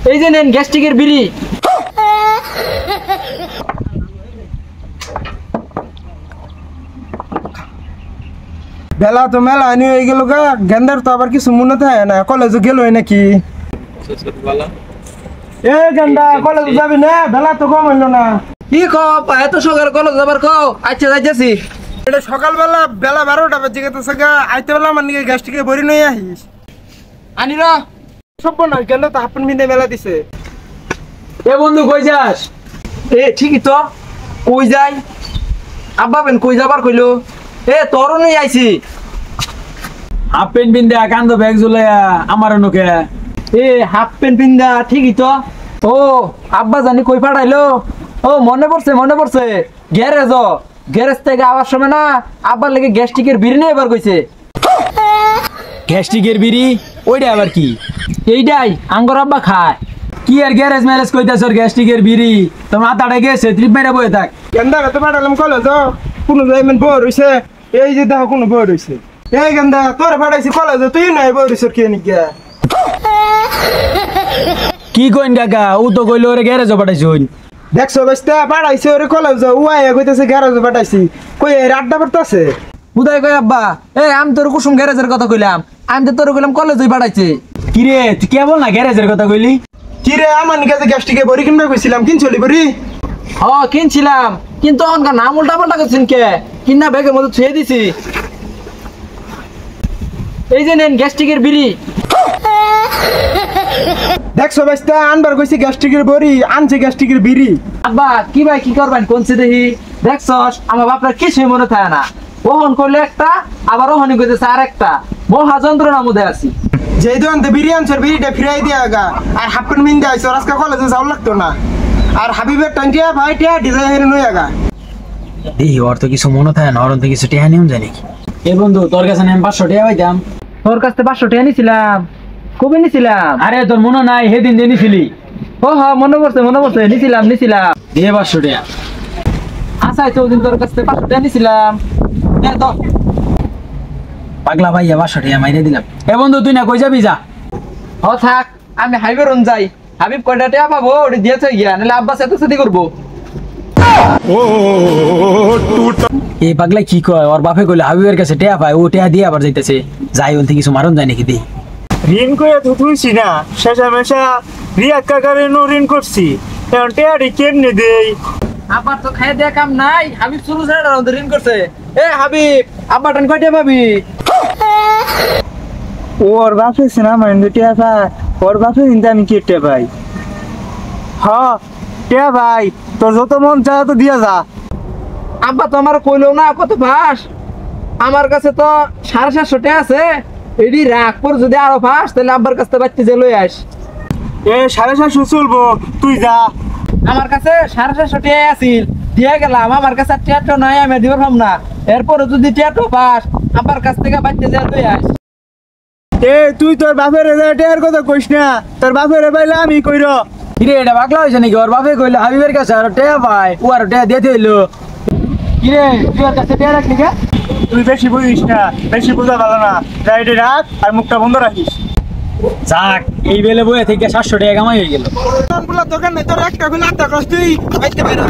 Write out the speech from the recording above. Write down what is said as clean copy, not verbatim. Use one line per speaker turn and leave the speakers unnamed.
এই যে নেন গ্যাস্ট্রিকের বিড়ি।
বেলা তো মেলা আনি হয়ে গেল গা, গেন্দার তো আবার কিছু মনে থাকে না, কলেজে গেল নাকি? এ গেন্দা কলেজ যাবি না? বেলা তো কম হইল না।
কি কপ এত সকাল কলেজ যাবার কও? আচ্ছা যাইতেছি।
এটা সকালবেলা বেলা 12টা বাজে গেছে গা, আইতে বেলা আমার নিকে গ্যাস্ট্রিকে ভরি নই আহিস।
আনি র
সব না গেল তো হাফ মিনিটে মেলা দিছে।
এ বন্ধু কই যাস? এ ঠিকই তো, কই যাই? আব্বা বেন কই যাবার কইলো? এ তোরও নই আইছি।
হাফ প্যান্ট পিন্দা কান্দ ব্যাগ ঝুলাইয়া আমার নোকে।
এ হাফ প্যান্ট পিন্দা ঠিকই তো। ও আব্বা জানি কই পাঠাইলো? ও মনে পড়ছে গ্যারেজ থেকে আবার সময় না আব্বার লেগে গ্যাস্ট্রিকের বিড়ি নিয়ে এবার কইছে।
গ্যাস্ট্রিকের বিড়ি? ওইটা আবার কি?
এইটাই আঙ্গর আব্বা খায়।
কি আর গ্যারেজ ম্যারেজ কইতাছ? গ্যাস্ট্রিকের বিড়ি তোর মাথাটা গেছে, ট্রিপ মেরে বয়ে থাক।
গেন্দা তো পাঠালাম কলেজ, কোনো যাইমেন বই রইছে। এই যে দেখো কোনো বই রইছে। এই গেন্দা তোরে পাঠাইছি কলেজে, তুই নাই বই রইছ কে নিকা?
কি কইন কাকা? ও তো কইলো ওরে গ্যারেজে পাঠাইছুন।
দেখছো বেস্তা পাঠাইছে ওরে কলেজে, উয়াই কইতেছে গ্যারেজে পাঠাইছি। কই এর আড্ডা পড়তাছে?
উদয় কই আব্বা, এ আমি তোর কুসুম গ্যারেজের কথা কইলাম, আমি তো তোর কইলাম কলেজে পাঠাইছে।
কি রে তুই কেবল না গ্যারেজের কথা কইলি?
কি রে আমার নিকে যে গ্যাস্ট্রিকে বড়ি কিনবে কইছিলাম, কিনছলি বড়ি?
হ কিনছিলাম, কিন্তু অনকা নাম উল্টা পাল্টা করছেন কে? কিনা ব্যাগের মধ্যে ছুঁয়ে দিছি। এই যে নেন গ্যাস্ট্রিকের বিড়ি।
দেখছো বেস্তা আনবার কইছি গ্যাস্ট্রিকের বড়ি, আনছে গ্যাস্ট্রিকের বিড়ি।
আব্বা কি ভাই কি করবেন কোনছে দেখি? দেখছস আমার বাপরা কিছুই মনে থাকে না, ওহন করলে একটা আবার ওহনি কইতেছে আর একটা, মহা যন্ত্রণার মধ্যে আছি।
যেই দোকানতে বিড়ি আনছে বিড়িটা ফিরাই দিয়া গা, আর হাফ প্যান্ট মিন দিয়ে আইছো, আজকে কলেজে যাওয়া লাগতো না। আর হাবিবের টাঙ্কিয়া ভাই টিয়া ডিজাইন নই আগা।
এই ওর তো কিছু মনে থাকে না, ওর তো কিছু টেহা নিয়ম জানি কি? এ বন্ধু তোর কাছে আমি 500 টাকা পাইতাম।
তোর কাছ থেকে 500 টাকা নিছিলাম। কবে নিছিলাম?
আরে তোর মনে নাই সেদিন যে নিছিলি?
ও হ্যাঁ মনে পড়ছে নিছিলাম।
দিয়ে 500 টাকা।
আচ্ছা তো ওদিন তোর কাছ থেকে 500 টাকা নিছিলাম। তো
পাগলা ভাইয়া 500 টাকা মাইরে দিলাম। এ বন্ধু তুই না কই যাবি? যা
ও থাক, আমি হাইবে রন যাই। হাবিব কয়টা টাকা পাবো ওটা দিয়েছে গিয়া, নাহলে আব্বা সাথে করবো।
এই পাগলা কি কয়? ওর বাপে কইলে হাবিবের কাছে টেয়া পায়, ও টেয়া দিয়ে আবার যাইতেছে। যাই ওন থেকে কিছু মারণ যায় নাকি? দেই
ঋণ করে তো তুইছি না, শেষা মেশা রিয়াদ কাকারে নো ঋণ করছি, এখন টেয়ারি কেমনে দেই?
আব্বার তো খাই দেয়া কাম নাই, হাবিব শুরু ছেড়ে ঋণ করছে। এ হাবিব আব্বা টান কয়টা পাবি?
ওর বাপে সিনা মাইন্ড টেয়া পাই, ওর বাপে কিন্তু আমি কেটে পাই। হ টেয়া ভাই, তোর যত মন চায় তো দিয়া যা।
আব্বা তো আমার কইলো না কত ভাস, আমার কাছে তো 750 টাকা আছে। এডি রাখ পর যদি আরো ফাস তাহলে আব্বার কাছে বাচ্চা যে লই আস।
750 চলবো, তুই যা।
আমার কাছে 750 টাকা আছিল, দিয়ে গেলাম। আমার কাছে টিয়াটো নাই, আমি দিব পারলাম না। এরপরে যদি টিয়াটো পাস আব্বার কাছ থেকে বাচ্চা যে লই আস।
তুই তোর বাপের টেয়ার কথা কইস না, তোর বাপের পাইলে আমি কইর।
কিরে এটা পাগলা হয়েছে নাকি? ওর বাপে কইলে হাবিবের কাছে আর টেয়া পায়, ও আর টেয়া দিতে হইলো।
কিরে তুই ওর কাছে টিয়া রাখলি কে?
তুই বেশি বুঝিস না, বেশি বোঝা ভালো না। রাইডে রাখ আর মুখটা বন্ধ রাখিস।
যাক এই বেলে বয়ে থেকে 700 টাকা কামাই হয়ে গেল।
দোকান নেই তোর, একটা খুলে আটটা কষ্টই বাইতে বাইরে